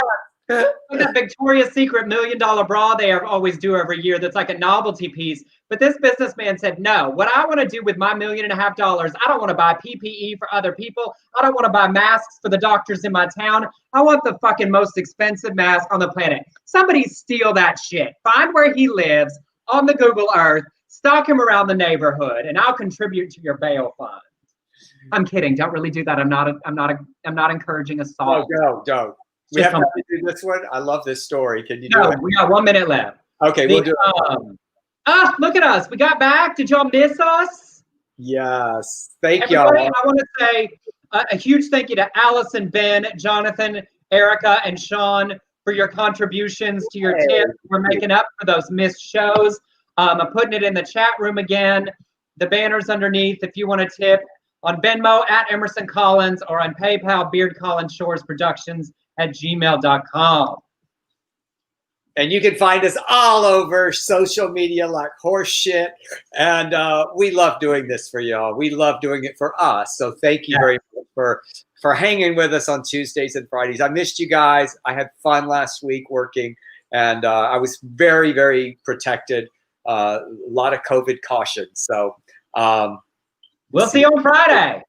That Victoria's Secret $1 million bra they always do every year that's like a novelty piece. But this businessman said, no, what I want to do with my $1.5 million, I don't want to buy PPE for other people. I don't want to buy masks for the doctors in my town. I want the fucking most expensive mask on the planet. Somebody steal that shit. Find where he lives on the Google Earth, stalk him around the neighborhood, and I'll contribute to your bail fund. I'm kidding. Don't really do that. I'm not encouraging assault. No, don't. We have to do this one. I love this story. Can you do it? We got 1 minute left. Okay, we'll do it. Look at us. We got back. Did y'all miss us? Yes. Thank y'all. I y'all. want to say a huge thank you to Allison, Ben, Jonathan, Erica, and Sean for your contributions to your tips. We're making up for those missed shows. I'm putting it in the chat room again. The banner's underneath if you want to tip. on Venmo at Emerson Collins, or on PayPal, Beard Collins Shores Productions @gmail.com. And you can find us all over social media like horse shit. And we love doing this for y'all. We love doing it for us. So thank you very much for hanging with us on Tuesdays and Fridays. I missed you guys. I had fun last week working, and I was very, very protected. A lot of COVID caution. So we'll see you on Friday.